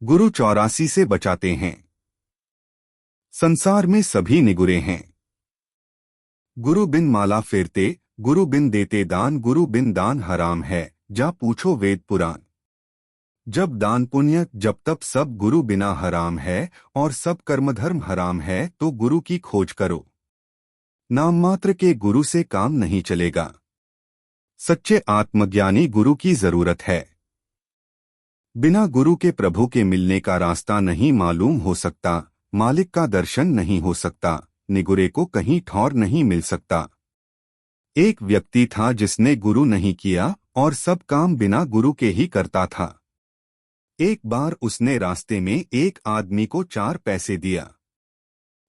गुरु 84 से बचाते हैं। संसार में सभी निगुरे हैं। गुरु बिन माला फेरते, गुरु बिन देते दान, गुरु बिन दान हराम है, जा पूछो वेद पुराण। जब दान पुण्य जब तप सब गुरु बिना हराम है, और सब कर्मधर्म हराम है, तो गुरु की खोज करो। नाम मात्र के गुरु से काम नहीं चलेगा। सच्चे आत्मज्ञानी गुरु की जरूरत है। बिना गुरु के प्रभु के मिलने का रास्ता नहीं मालूम हो सकता, मालिक का दर्शन नहीं हो सकता, निगुरे को कहीं ठौर नहीं मिल सकता। एक व्यक्ति था जिसने गुरु नहीं किया और सब काम बिना गुरु के ही करता था। एक बार उसने रास्ते में एक आदमी को 4 पैसे दिया।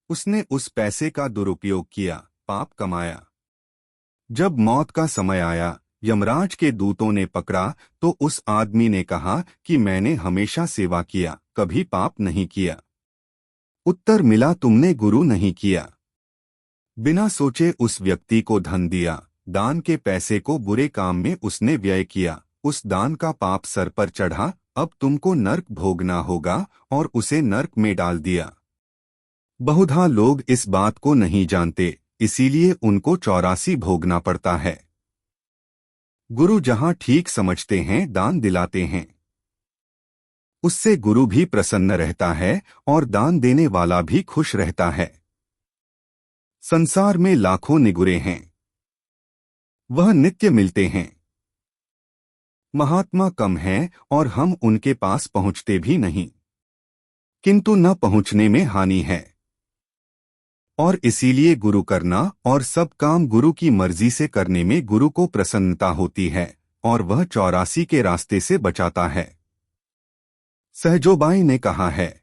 उसने उस पैसे का दुरुपयोग किया, पाप कमाया। जब मौत का समय आया, यमराज के दूतों ने पकड़ा तो उस आदमी ने कहा कि मैंने हमेशा सेवा किया, कभी पाप नहीं किया। उत्तर मिला, तुमने गुरु नहीं किया। बिना सोचे उस व्यक्ति को धन दिया। दान के पैसे को बुरे काम में उसने व्यय किया। उस दान का पाप सर पर चढ़ा। अब तुमको नर्क भोगना होगा, और उसे नर्क में डाल दिया। बहुधा लोग इस बात को नहीं जानते, इसीलिए उनको 84 भोगना पड़ता है। गुरु जहां ठीक समझते हैं दान दिलाते हैं। उससे गुरु भी प्रसन्न रहता है और दान देने वाला भी खुश रहता है। संसार में लाखों निगुरे हैं, वह नित्य मिलते हैं। महात्मा कम हैं और हम उनके पास पहुंचते भी नहीं, किंतु न पहुंचने में हानि है। और इसीलिए गुरु करना और सब काम गुरु की मर्जी से करने में गुरु को प्रसन्नता होती है, और वह 84 के रास्ते से बचाता है। सहजोबाई ने कहा है,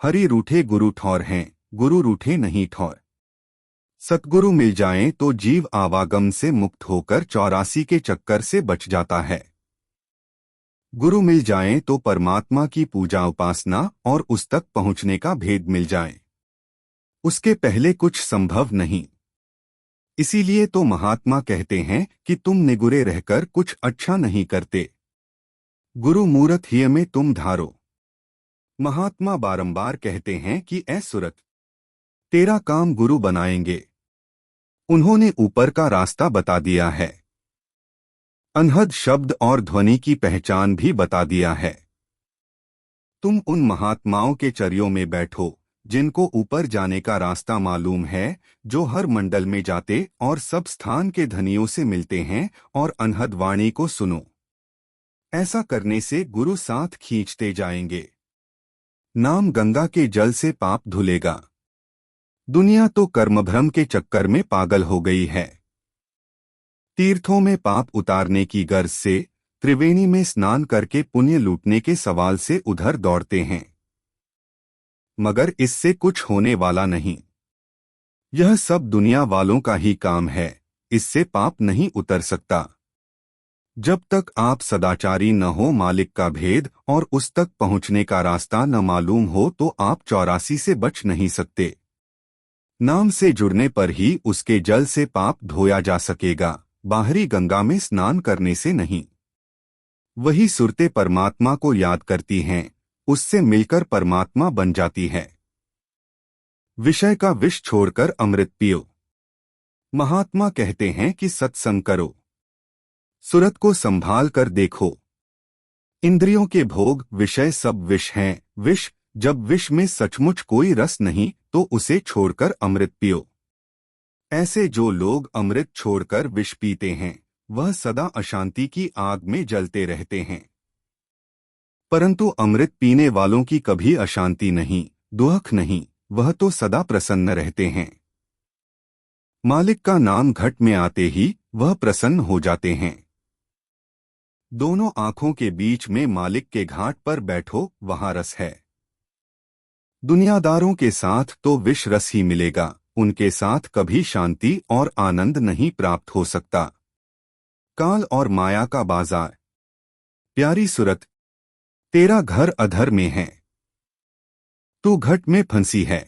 हरि रूठे गुरु ठौर हैं, गुरु रूठे नहीं ठौर। सतगुरु मिल जाएं तो जीव आवागम से मुक्त होकर 84 के चक्कर से बच जाता है। गुरु मिल जाएं तो परमात्मा की पूजा उपासना और उस तक पहुंचने का भेद मिल जाए। उसके पहले कुछ संभव नहीं। इसीलिए तो महात्मा कहते हैं कि तुम निगुरे रहकर कुछ अच्छा नहीं करते। गुरु मूरत ही में तुम धारो। महात्मा बारंबार कहते हैं कि ऐ सुरत, तेरा काम गुरु बनाएंगे। उन्होंने ऊपर का रास्ता बता दिया है। अनहद शब्द और ध्वनि की पहचान भी बता दिया है। तुम उन महात्माओं के चर्यों में बैठो जिनको ऊपर जाने का रास्ता मालूम है, जो हर मंडल में जाते और सब स्थान के धनियों से मिलते हैं, और अनहद वाणी को सुनो। ऐसा करने से गुरु साथ खींचते जाएंगे। नाम गंगा के जल से पाप धुलेगा। दुनिया तो कर्मभ्रम के चक्कर में पागल हो गई है। तीर्थों में पाप उतारने की गर्ज से, त्रिवेणी में स्नान करके पुण्य लूटने के सवाल से उधर दौड़ते हैं, मगर इससे कुछ होने वाला नहीं। यह सब दुनिया वालों का ही काम है, इससे पाप नहीं उतर सकता। जब तक आप सदाचारी न हो, मालिक का भेद और उस तक पहुंचने का रास्ता न मालूम हो, तो आप 84 से बच नहीं सकते। नाम से जुड़ने पर ही उसके जल से पाप धोया जा सकेगा, बाहरी गंगा में स्नान करने से नहीं। वही सुरते परमात्मा को याद करती हैं, उससे मिलकर परमात्मा बन जाती है। विषय का विष छोड़कर अमृत पियो। महात्मा कहते हैं कि सत्संग करो, सुरत को संभाल कर देखो। इंद्रियों के भोग विषय सब विष हैं। विष, जब विष में सचमुच कोई रस नहीं तो उसे छोड़कर अमृत पियो। ऐसे जो लोग अमृत छोड़कर विष पीते हैं, वह सदा अशांति की आग में जलते रहते हैं। परंतु अमृत पीने वालों की कभी अशांति नहीं, दुख नहीं, वह तो सदा प्रसन्न रहते हैं। मालिक का नाम घट में आते ही वह प्रसन्न हो जाते हैं। दोनों आंखों के बीच में मालिक के घाट पर बैठो, वहां रस है। दुनियादारों के साथ तो विष रस ही मिलेगा, उनके साथ कभी शांति और आनंद नहीं प्राप्त हो सकता। काल और माया का बाजार। प्यारी सुरत, तेरा घर अधर में है, तू घट में फंसी है।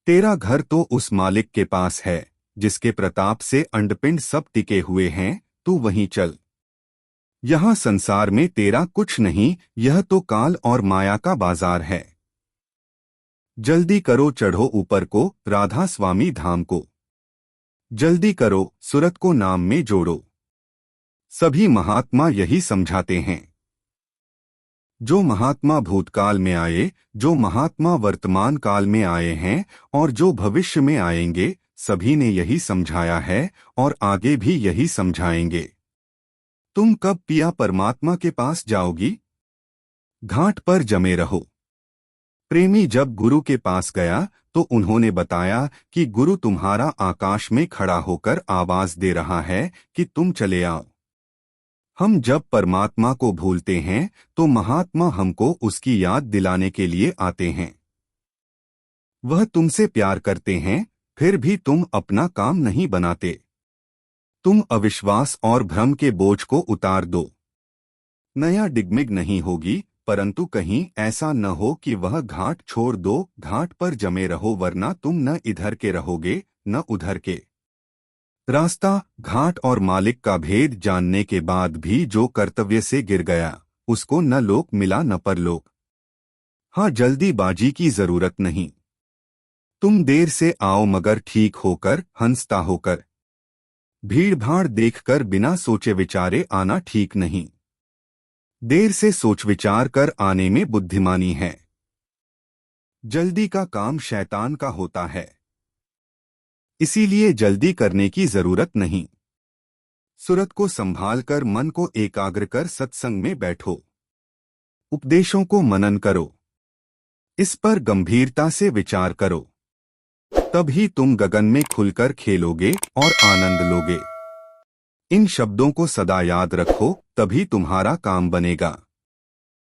तेरा घर तो उस मालिक के पास है, जिसके प्रताप से अंडपिंड सब टिके हुए हैं, तू वहीं चल। यहाँ संसार में तेरा कुछ नहीं, यह तो काल और माया का बाजार है। जल्दी करो चढ़ो ऊपर को, राधा स्वामी धाम को। जल्दी करो सूरत को नाम में जोड़ो। सभी महात्मा यही समझाते हैं। जो महात्मा भूतकाल में आए, जो महात्मा वर्तमान काल में आए हैं और जो भविष्य में आएंगे, सभी ने यही समझाया है और आगे भी यही समझाएंगे। तुम कब पिया परमात्मा के पास जाओगी? घाट पर जमे रहो। प्रेमी जब गुरु के पास गया तो उन्होंने बताया कि गुरु तुम्हारा आकाश में खड़ा होकर आवाज दे रहा है कि तुम चले आओ। हम जब परमात्मा को भूलते हैं तो महात्मा हमको उसकी याद दिलाने के लिए आते हैं। वह तुमसे प्यार करते हैं, फिर भी तुम अपना काम नहीं बनाते। तुम अविश्वास और भ्रम के बोझ को उतार दो। नया डिगमिग नहीं होगी, परंतु कहीं ऐसा न हो कि वह घाट छोड़ दो। घाट पर जमे रहो, वरना तुम न इधर के रहोगे न उधर के। रास्ता, घाट और मालिक का भेद जानने के बाद भी जो कर्तव्य से गिर गया, उसको न लोक मिला न परलोक। हाँ, जल्दीबाजी की जरूरत नहीं। तुम देर से आओ मगर ठीक होकर, हंसता होकर। भीड़ भाड़ देखकर बिना सोचे विचारे आना ठीक नहीं। देर से सोच विचार कर आने में बुद्धिमानी है। जल्दी का काम शैतान का होता है, इसीलिए जल्दी करने की जरूरत नहीं। सुरत को संभालकर मन को एकाग्र कर सत्संग में बैठो। उपदेशों को मनन करो, इस पर गंभीरता से विचार करो। तभी तुम गगन में खुलकर खेलोगे और आनंद लोगे। इन शब्दों को सदा याद रखो, तभी तुम्हारा काम बनेगा।